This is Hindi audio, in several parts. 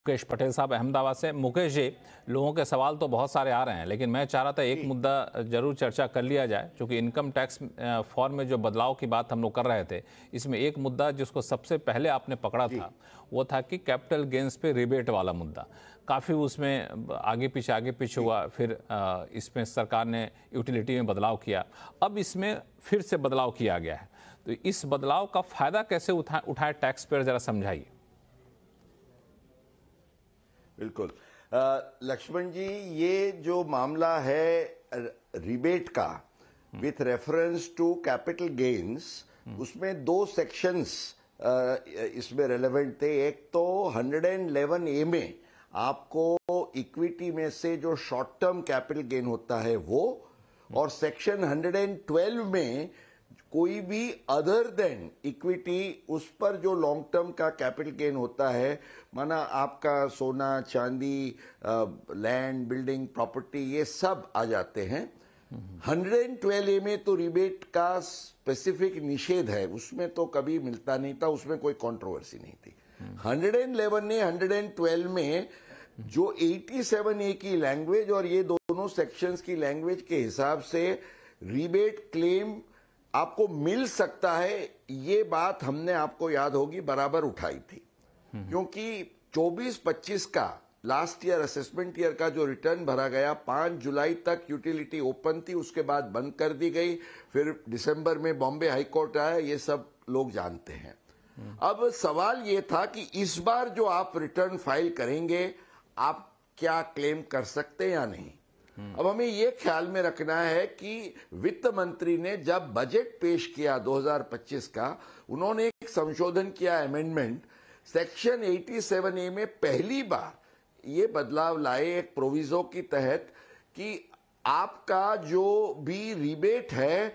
मुकेश पटेल साहब अहमदाबाद से। मुकेश जी, लोगों के सवाल तो बहुत सारे आ रहे हैं, लेकिन मैं चाह रहा था एक मुद्दा जरूर चर्चा कर लिया जाए, क्योंकि इनकम टैक्स फॉर्म में जो बदलाव की बात हम लोग कर रहे थे, इसमें एक मुद्दा जिसको सबसे पहले आपने पकड़ा था वो था कि कैपिटल गेंस पे रिबेट वाला मुद्दा। काफ़ी उसमें आगे पीछे हुआ, फिर इसमें सरकार ने यूटिलिटी में बदलाव किया, अब इसमें फिर से बदलाव किया गया है। तो इस बदलाव का फ़ायदा कैसे उठाए टैक्स पेयर, ज़रा समझाइए। बिल्कुल लक्ष्मण जी, ये जो मामला है रिबेट का with reference to capital gains, उसमें दो सेक्शंस इसमें रेलेवेंट थे। एक तो 111A में आपको इक्विटी में से जो शॉर्ट टर्म कैपिटल गेन होता है वो, और सेक्शन 112 में कोई भी अदर देन इक्विटी, उस पर जो लॉन्ग टर्म का कैपिटल गेन होता है, माना आपका सोना चांदी, लैंड बिल्डिंग प्रॉपर्टी, ये सब आ जाते हैं। 112A में तो रिबेट का स्पेसिफिक निषेध है, उसमें तो कभी मिलता नहीं था, उसमें कोई कंट्रोवर्सी नहीं थी। 111 ने 112 में जो 87A की लैंग्वेज और ये दोनों सेक्शंस की लैंग्वेज के हिसाब से रिबेट क्लेम आपको मिल सकता है, ये बात हमने, आपको याद होगी, बराबर उठाई थी। क्योंकि 24-25 का लास्ट ईयर असेसमेंट ईयर का जो रिटर्न भरा गया, 5 जुलाई तक यूटिलिटी ओपन थी, उसके बाद बंद कर दी गई, फिर दिसंबर में बॉम्बे हाई कोर्ट आया, ये सब लोग जानते हैं। अब सवाल ये था कि इस बार जो आप रिटर्न फाइल करेंगे, आप क्या क्लेम कर सकते हैं या नहीं। अब हमें ये ख्याल में रखना है कि वित्त मंत्री ने जब बजट पेश किया 2025 का, उन्होंने एक संशोधन किया, अमेंडमेंट, सेक्शन 87A में पहली बार ये बदलाव लाए एक प्रोविजो की तहत कि आपका जो भी रिबेट है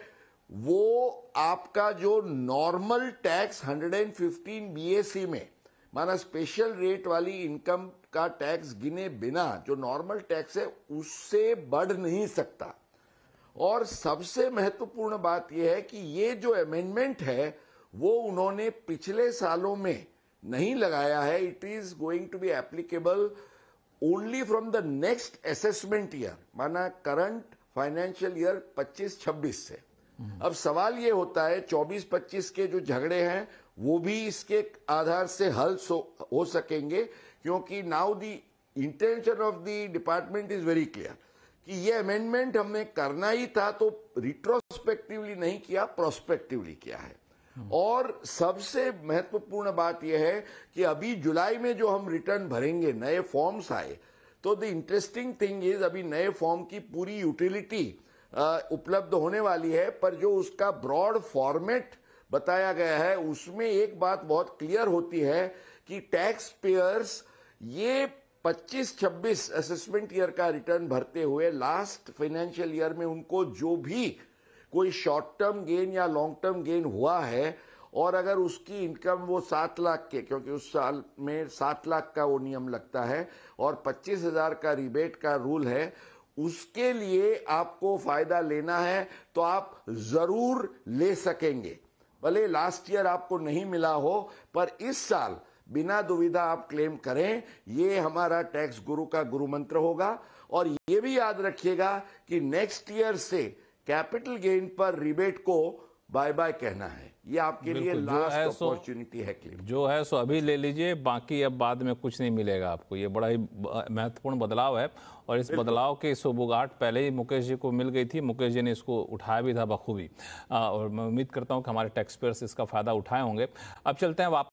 वो आपका जो नॉर्मल टैक्स 115 BAC में, माना स्पेशल रेट वाली इनकम का टैक्स गिने बिना जो नॉर्मल टैक्स है उससे बढ़ नहीं सकता। और सबसे महत्वपूर्ण बात यह है कि ये जो अमेंडमेंट है वो उन्होंने पिछले सालों में नहीं लगाया है। It is going to be applicable only from the next assessment year, माना करंट फाइनेंशियल ईयर 25-26 से। अब सवाल ये होता है 24-25 के जो झगड़े हैं वो भी इसके आधार से हल हो सकेंगे, क्योंकि now the intention of the department is very clear कि ये अमेंडमेंट हमें करना ही था, तो रिट्रोस्पेक्टिवली नहीं किया, प्रोस्पेक्टिवली किया है। और सबसे महत्वपूर्ण बात यह है कि अभी जुलाई में जो हम रिटर्न भरेंगे, नए फॉर्म्स आए, तो द इंटरेस्टिंग थिंग इज अभी नए फॉर्म की पूरी यूटिलिटी उपलब्ध होने वाली है, पर जो उसका ब्रॉड फॉर्मेट बताया गया है उसमें एक बात बहुत क्लियर होती है कि टैक्स पेयर्स ये 25-26 असेसमेंट ईयर का रिटर्न भरते हुए लास्ट फाइनेंशियल ईयर में उनको जो भी कोई शॉर्ट टर्म गेन या लॉन्ग टर्म गेन हुआ है, और अगर उसकी इनकम वो 7 लाख के, क्योंकि उस साल में 7 लाख का वो नियम लगता है और 25,000 का रिबेट का रूल है, उसके लिए आपको फायदा लेना है तो आप जरूर ले सकेंगे। भले लास्ट ईयर आपको नहीं मिला हो, पर इस साल बिना दुविधा आप क्लेम करें, ये हमारा टैक्स गुरु का गुरु मंत्र होगा। और ये भी याद रखिएगा कि नेक्स्ट ईयर से कैपिटल गेन पर रिबेट को बाय बाय कहना है। ये आपके लिए लास्ट अपॉर्चुनिटी है क्लेम। जो है सो अभी ले लीजिए, बाकी अब बाद में कुछ नहीं मिलेगा आपको। ये बड़ा ही महत्वपूर्ण बदलाव है, और इस बदलाव की सुबुगाहट पहले ही मुकेश जी को मिल गई थी। मुकेश जी ने इसको उठाया भी था बखूबी, और मैं उम्मीद करता हूँ कि हमारे टैक्स पेयर्स इसका फायदा उठाए होंगे। अब चलते हैं वापस